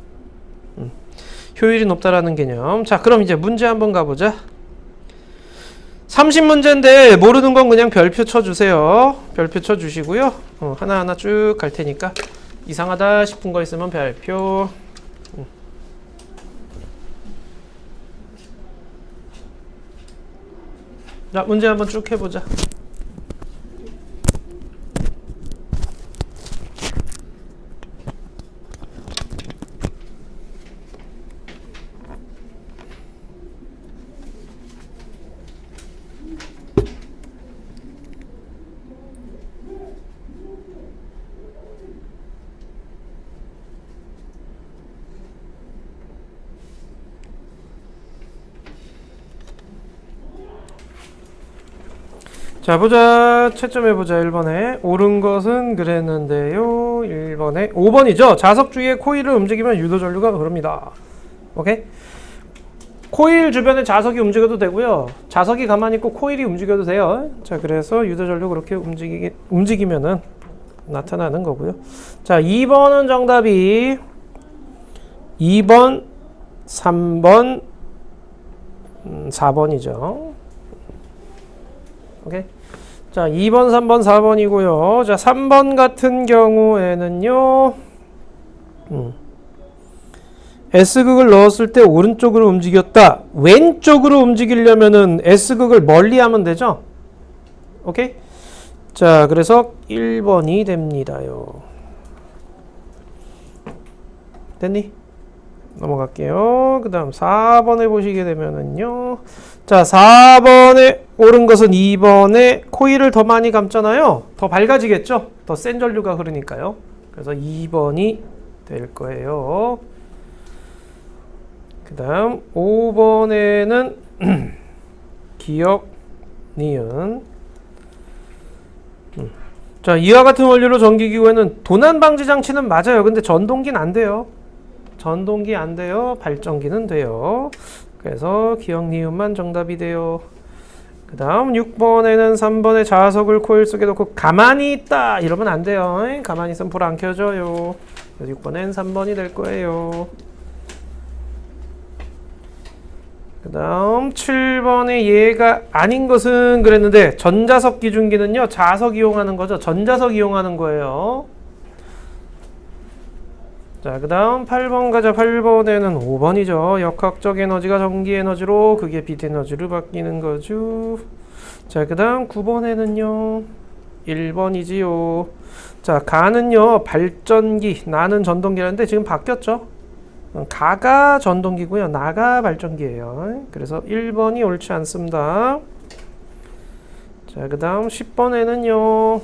효율이 높다라는 개념. 자, 그럼 이제 문제 한번 가보자. 30문제인데 모르는 건 그냥 별표 쳐주세요. 별표 쳐주시고요. 하나하나 쭉 갈 테니까 이상하다 싶은 거 있으면 별표. 자, 문제 한번 쭉 해보자. 자, 보자. 채점해보자. 1번에 옳은 것은 그랬는데요. 1번에 5번이죠. 자석 주위에 코일을 움직이면 유도 전류가 흐릅니다. 오케이? 코일 주변에 자석이 움직여도 되고요. 자석이 가만히 있고 코일이 움직여도 돼요. 자, 그래서 유도 전류 그렇게 움직이면은 나타나는 거고요. 자, 2번은 정답이 2번, 3번, 4번이죠. 오케이. 자, 2번, 3번, 4번이고요. 자, 3번 같은 경우에는요. S극을 넣었을 때 오른쪽으로 움직였다. 왼쪽으로 움직이려면은 S극을 멀리 하면 되죠? 오케이? 자, 그래서 1번이 됩니다요. 됐니? 넘어갈게요. 그 다음 4번에 보시게 되면은요. 자, 4번에 옳은 것은 2번에 코일을 더 많이 감잖아요. 더 밝아지겠죠? 더 센 전류가 흐르니까요. 그래서 2번이 될 거예요. 그 다음 5번에는 기억, 니은. 자, 이와 같은 원리로 전기기구에는 도난 방지 장치는 맞아요. 근데 전동기는 안 돼요. 전동기 안 돼요. 발전기는 돼요. 그래서 기억 니은만 정답이 돼요. 그 다음 6번에는 3번에 자석을 코일 속에 넣고 가만히 있다 이러면 안 돼요. 가만히 있으면 불 안 켜져요. 그래서 6번엔 3번이 될 거예요. 그 다음 7번에 얘가 아닌 것은 그랬는데 전자석 기준기는요. 자석 이용하는 거죠. 전자석 이용하는 거예요. 자, 그 다음 8번 가자. 8번에는 5번이죠. 역학적 에너지가 전기 에너지로 그게 빛 에너지로 바뀌는 거죠. 자, 그 다음 9번에는요. 1번이지요. 자, 가는요. 발전기, 나는 전동기라는데 지금 바뀌었죠. 가가 전동기고요. 나가 발전기예요. 그래서 1번이 옳지 않습니다. 자, 그 다음 10번에는요.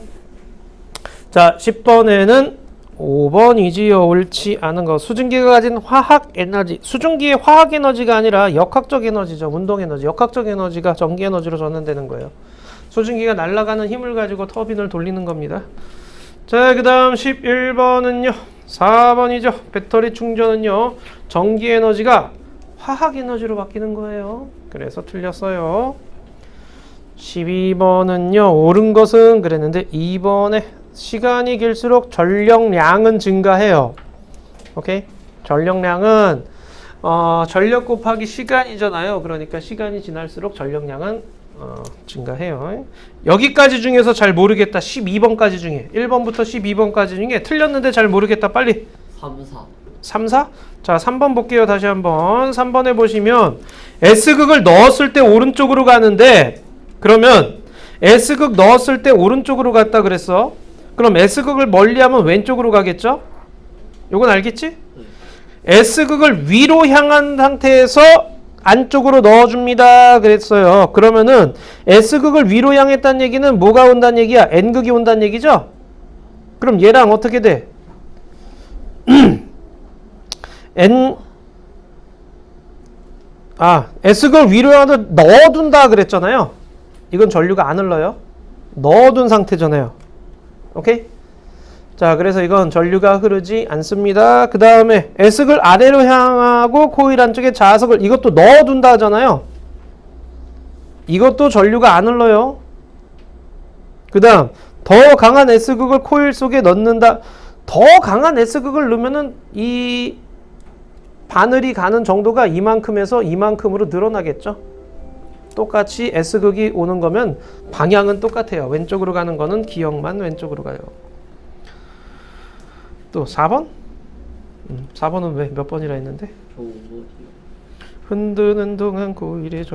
자, 10번에는 5번이지요. 옳지 않은 거. 수증기가 가진 화학 에너지. 수증기의 화학 에너지가 아니라 역학적 에너지죠. 운동 에너지. 역학적 에너지가 전기 에너지로 전환되는 거예요. 수증기가 날아가는 힘을 가지고 터빈을 돌리는 겁니다. 자, 그 다음 11번은요. 4번이죠. 배터리 충전은요. 전기 에너지가 화학 에너지로 바뀌는 거예요. 그래서 틀렸어요. 12번은요. 옳은 것은 그랬는데 2번에 시간이 길수록 전력량은 증가해요. 오케이? 전력량은 전력 곱하기 시간이잖아요. 그러니까 시간이 지날수록 전력량은 증가해요. 여기까지 중에서 잘 모르겠다. 12번까지 중에 1번부터 12번까지 중에 틀렸는데 잘 모르겠다. 빨리 3, 4? 자, 3번 볼게요. 다시 한번 3번에 보시면 S극을 넣었을 때 오른쪽으로 가는데 그러면 S극 넣었을 때 오른쪽으로 갔다 그랬어. 그럼 S극을 멀리하면 왼쪽으로 가겠죠? 요건 알겠지? S극을 위로 향한 상태에서 안쪽으로 넣어줍니다 그랬어요. 그러면은 S극을 위로 향했다는 얘기는 뭐가 온다는 얘기야? N극이 온다는 얘기죠? 그럼 얘랑 어떻게 돼? S극을 위로 향해서 넣어둔다 그랬잖아요. 이건 전류가 안 흘러요. 넣어둔 상태잖아요. 오케이? 자, 그래서 이건 전류가 흐르지 않습니다. 그 다음에 S극을 아래로 향하고 코일 안쪽에 자석을 이것도 넣어둔다 하잖아요. 이것도 전류가 안 흘러요. 그 다음 더 강한 S극을 코일 속에 넣는다. 더 강한 S극을 넣으면은 이 바늘이 가는 정도가 이만큼에서 이만큼으로 늘어나겠죠. 똑같이 S극이 오는 거면 방향은 똑같아요. 왼쪽으로 가는 거는 기역만 왼쪽으로 가요. 또 4번? 4번은 왜 몇 번이라 했는데? 흔드는 동안 코일의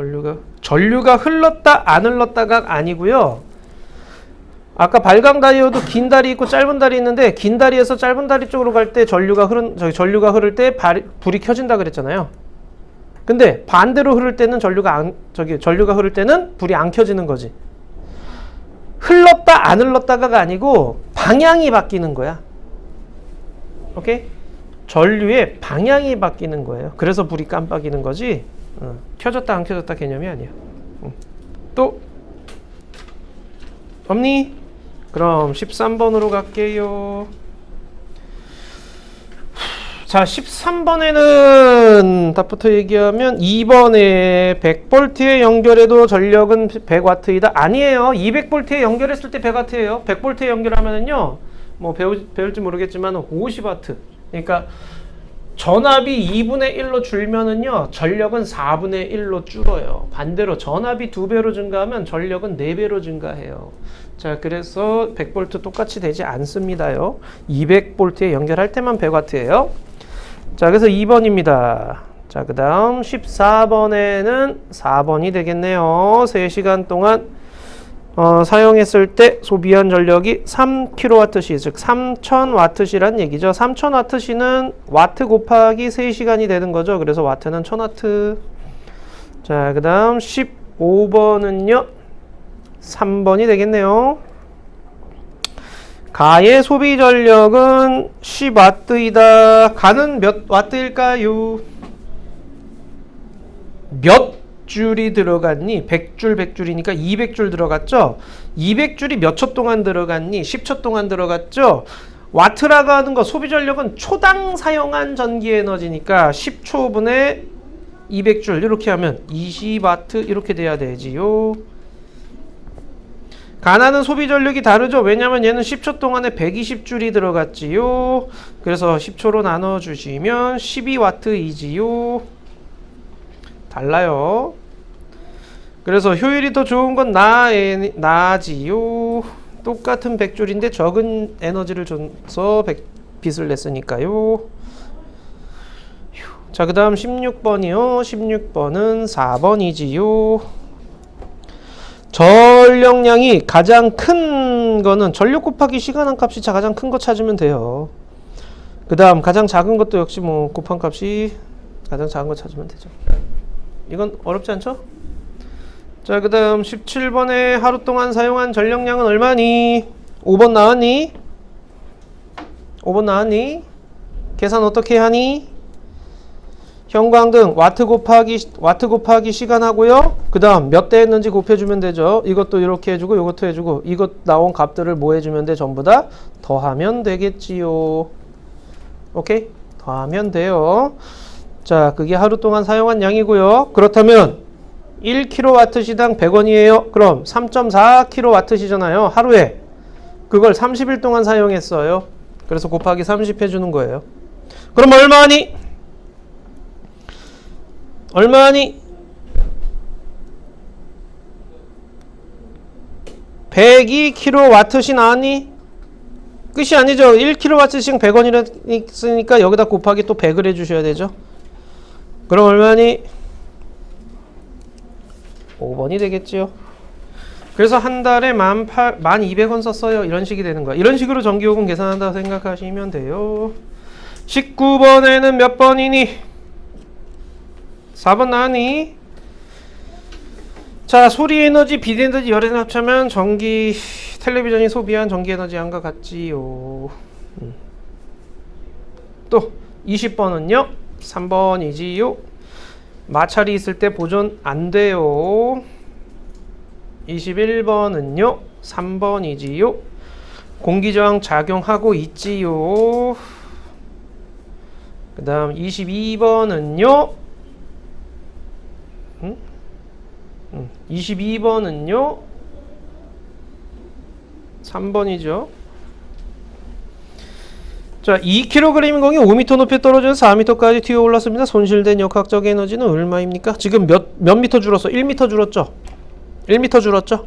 전류가 흘렀다 안 흘렀다가 아니고요. 아까 발광 다이오드 긴 다리 있고 짧은 다리 있는데 긴 다리에서 짧은 다리 쪽으로 갈 때 전류가 흐를 때 불이 켜진다 그랬잖아요. 근데 반대로 흐를 때는 전류가 흐를 때는 불이 안 켜지는 거지. 흘렀다 안 흘렀다가 아니고 방향이 바뀌는 거야. 오케이? 전류의 방향이 바뀌는 거예요. 그래서 불이 깜빡이는 거지. 켜졌다 안 켜졌다 개념이 아니야. 또 없니? 그럼 13번으로 갈게요. 자, 13번에는 답부터 얘기하면 2번에 100V에 연결해도 전력은 100W이다. 아니에요. 200V에 연결했을 때 100W예요. 100V에 연결하면은요. 뭐 배울지 모르겠지만 50W. 그러니까 전압이 2분의 1로 줄면은요. 전력은 4분의 1로 줄어요. 반대로 전압이 2배로 증가하면 전력은 4배로 증가해요. 자, 그래서 100V 똑같이 되지 않습니다요. 200V에 연결할 때만 100W예요. 자, 그래서 2번입니다. 자, 그 다음 14번에는 4번이 되겠네요. 3시간 동안 사용했을 때 소비한 전력이 3kWh, 즉 3000W시란 얘기죠. 3000W시는 와트 곱하기 3시간이 되는 거죠. 그래서 와트는 1000W. 자, 그 다음 15번은요. 3번이 되겠네요. 가의 소비 전력은 10W이다. 가는 몇 와트일까요? 몇 줄이 들어갔니? 100줄 100줄이니까 200줄 들어갔죠? 200줄이 몇 초 동안 들어갔니? 10초 동안 들어갔죠? 와트라고 하는 거 소비 전력은 초당 사용한 전기 에너지니까 10초분에 200줄 이렇게 하면 20W 이렇게 돼야 되지요. 가나는 소비 전력이 다르죠. 왜냐면 얘는 10초 동안에 120줄이 들어갔지요. 그래서 10초로 나눠주시면 12W이지요. 달라요. 그래서 효율이 더 좋은 건 나지요. 똑같은 100줄인데 적은 에너지를 줘서 빛을 냈으니까요. 자, 그 다음 16번이요. 16번은 4번이지요. 전력량이 가장 큰 거는 전력 곱하기 시간한 값이 가장 큰 거 찾으면 돼요. 그 다음 가장 작은 것도 역시 뭐 곱한 값이 가장 작은 거 찾으면 되죠. 이건 어렵지 않죠? 자, 그 다음 17번에 하루 동안 사용한 전력량은 얼마니? 5번 나왔니? 5번 나왔니? 계산 어떻게 하니? 형광등 와트 곱하기 시간 하고요. 그 다음 몇 대 했는지 곱해주면 되죠. 이것도 이렇게 해주고 이것도 해주고 이것 나온 값들을 뭐 해주면 돼? 전부 다 더하면 되겠지요. 오케이? 더하면 돼요. 자, 그게 하루 동안 사용한 양이고요. 그렇다면 1kW시당 100원이에요. 그럼 3.4kW시잖아요. 하루에. 그걸 30일 동안 사용했어요. 그래서 곱하기 30 해주는 거예요. 그럼 얼마니? 얼마니? 102kW시 나왔니? 끝이 아니죠. 1kW씩 100원이니까 여기다 곱하기 또 100을 해주셔야 되죠. 그럼 얼마니? 5번이 되겠지요. 그래서 한 달에 1200원 썼어요. 이런 식이 되는 거야. 이런 식으로 전기요금 계산한다고 생각하시면 돼요. 19번에는 몇 번이니? 4번 나왔니? 자, 소리 에너지, 빛 에너지, 열 에너지 합치면 전기, 텔레비전이 소비한 전기 에너지 양과 같지요. 또 20번은요? 3번이지요. 마찰이 있을 때 보존 안 돼요. 21번은요? 3번이지요. 공기저항 작용하고 있지요. 그 다음 22번은요? 22번은요? 3번이죠. 자, 2kg인 공이 5m 높이 떨어져서 4m까지 튀어 올랐습니다. 손실된 역학적 에너지는 얼마입니까? 지금 몇 미터 줄었어? 1m 줄었죠? 1m 줄었죠?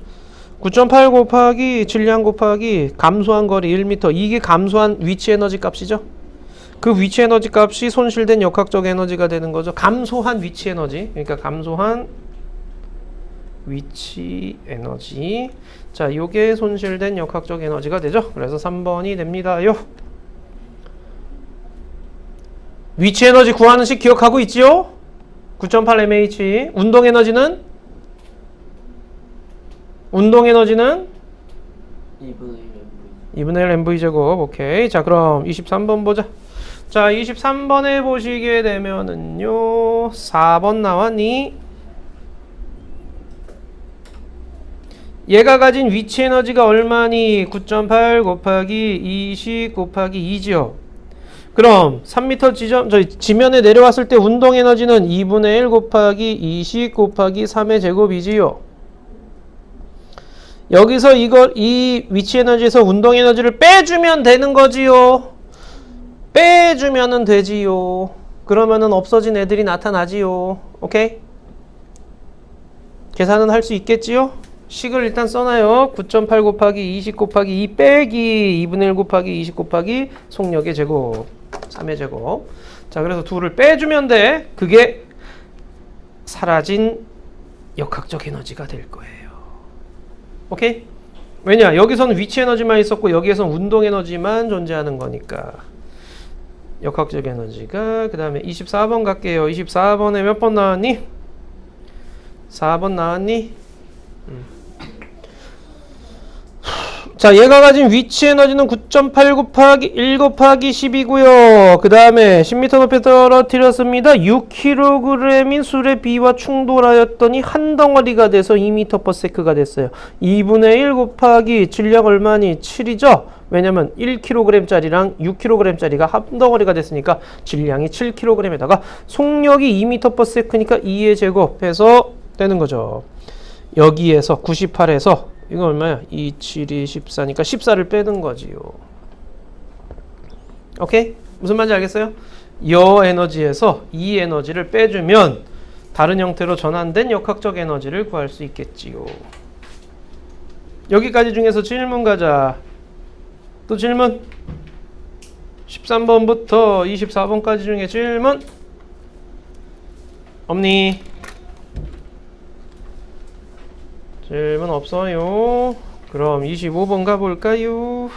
9.8 곱하기 질량 곱하기 감소한 거리 1m. 이게 감소한 위치 에너지 값이죠? 그 위치 에너지 값이 손실된 역학적 에너지가 되는 거죠. 감소한 위치 에너지. 그러니까 감소한 위치 에너지. 자, 요게 손실된 역학적 에너지가 되죠. 그래서 3번이 됩니다요. 위치 에너지 구하는 식 기억하고 있지요? 9.8 mH. 운동 에너지는 2분의 1 mv 제곱. 오케이. 자, 그럼 23번 보자. 자, 23번에 보시게 되면은요, 4번 나왔니? 얘가 가진 위치 에너지가 얼마니? 9.8 곱하기 20 곱하기 2지요. 그럼 3m 지면에 내려왔을 때 운동 에너지는 2분의 1 곱하기 20 곱하기 3의 제곱이지요. 여기서 이 위치 에너지에서 운동 에너지를 빼주면 되는 거지요. 빼주면은 되지요. 그러면은 없어진 애들이 나타나지요. 오케이? 계산은 할 수 있겠지요? 식을 일단 써놔요. 9.8 곱하기 20 곱하기 2 빼기 2분의 1 곱하기 20 곱하기 속력의 제곱 3의 제곱. 자, 그래서 2를 빼주면 돼. 그게 사라진 역학적 에너지가 될 거예요. 오케이? 왜냐? 여기서는 위치 에너지만 있었고 여기에서는 운동 에너지만 존재하는 거니까. 역학적 에너지가. 그 다음에 24번 갈게요. 24번에 몇 번 나왔니? 4번 나왔니? 자, 얘가 가진 위치 에너지는 9.8 곱하기 1 곱하기 10이고요. 그 다음에 10m 높이 떨어뜨렸습니다. 6kg인 술의 비와 충돌하였더니 한 덩어리가 돼서 2m/s가 됐어요. 2분의 1 곱하기 질량 얼마니? 7이죠? 왜냐면 1kg짜리랑 6kg짜리가 한 덩어리가 됐으니까 질량이 7kg에다가 속력이 2m/s니까 2의 제곱 해서 되는 거죠. 여기에서 98에서 이거 얼마야? 2, 7이 14니까 14를 빼는 거지요. 오케이? 무슨 말인지 알겠어요? 여 에너지에서 이 에너지를 빼주면 다른 형태로 전환된 역학적 에너지를 구할 수 있겠지요. 여기까지 중에서 질문 가자. 또 질문? 13번부터 24번까지 중에 질문? 없니? 질문 없어요. 그럼 25번 가볼까요?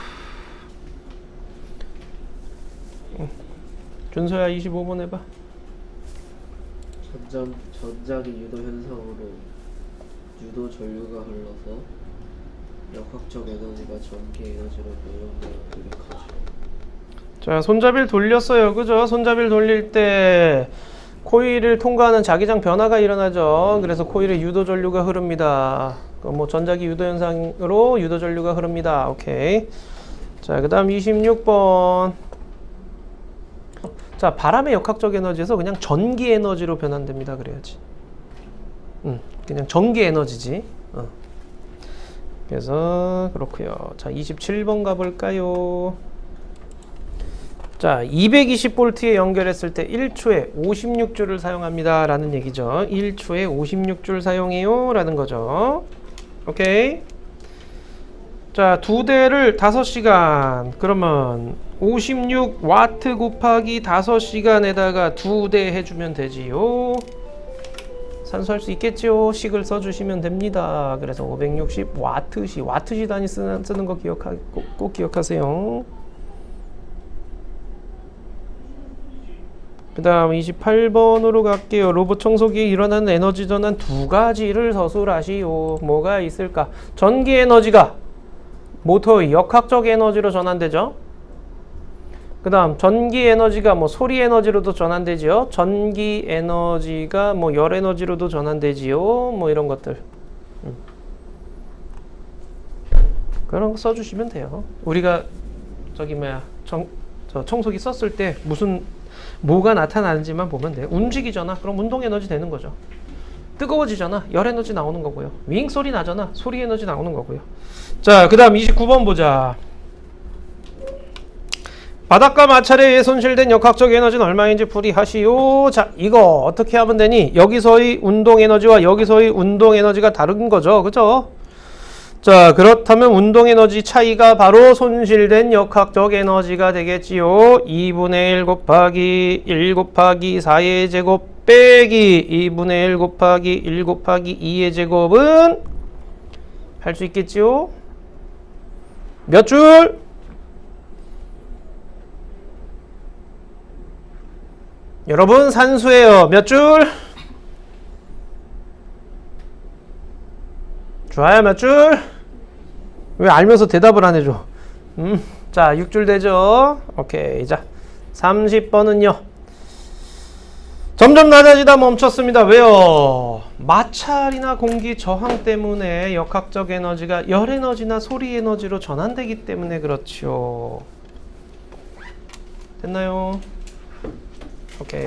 준서야 25번 해봐. 전자기 유도 현상으로 유도 전류가 흘러서 역학적 에너지가 전기 에너지로 변형되어 유력하죠. 자, 손잡이를 돌렸어요. 그죠? 손잡이를 돌릴 때 코일을 통과하는 자기장 변화가 일어나죠. 그래서 코일에 유도 전류가 흐릅니다. 뭐 전자기 유도 현상으로 유도 전류가 흐릅니다. 오케이. 자, 그 다음 26번. 자, 바람의 역학적 에너지에서 그냥 전기 에너지로 변환됩니다. 그래야지. 그냥 전기 에너지지. 그래서 그렇고요. 자, 27번 가볼까요? 자, 220V에 연결했을 때 1초에 56J를 사용합니다. 라는 얘기죠. 1초에 56J 사용해요. 라는 거죠. 오케이. 자, 두 대를 5시간. 그러면 56W 곱하기 5시간에다가 두 대 해주면 되지요. 산수할 수 있겠죠. 식을 써주시면 됩니다. 그래서 560W시. 와트시 단위 쓰는 거 꼭 기억하세요. 그 다음 28번으로 갈게요. 로봇 청소기에 일어나는 에너지 전환 두 가지를 서술하시오. 뭐가 있을까? 전기 에너지가 모터의 역학적 에너지로 전환되죠. 그 다음 전기 에너지가 뭐 소리 에너지로도 전환되지요. 전기 에너지가 뭐 열 에너지로도 전환되지요. 뭐 이런 것들. 그런 거 써주시면 돼요. 우리가 저기 뭐야 청소기 썼을 때 뭐가 나타나는지만 보면 돼요. 움직이잖아. 그럼 운동 에너지 되는 거죠. 뜨거워지잖아. 열 에너지 나오는 거고요. 윙 소리 나잖아. 소리 에너지 나오는 거고요. 자, 그 다음 29번 보자. 바닥과 마찰에 의해 손실된 역학적 에너지는 얼마인지 풀이하시오. 자, 이거 어떻게 하면 되니? 여기서의 운동 에너지와 여기서의 운동 에너지가 다른 거죠. 그죠? 자, 그렇다면 운동 에너지 차이가 바로 손실된 역학적 에너지가 되겠지요. 2분의 1 곱하기 1 곱하기 4의 제곱 빼기 2분의 1 곱하기 1 곱하기 2의 제곱은 할 수 있겠지요? 몇 줄? 여러분 산수예요. 몇 줄? 좋아요. 몇 줄? 왜 알면서 대답을 안 해줘? 자, 6줄 되죠? 오케이. 자, 30번은요. 점점 낮아지다 멈췄습니다. 왜요? 마찰이나 공기 저항 때문에 역학적 에너지가 열 에너지나 소리 에너지로 전환되기 때문에 그렇죠. 됐나요? 오케이.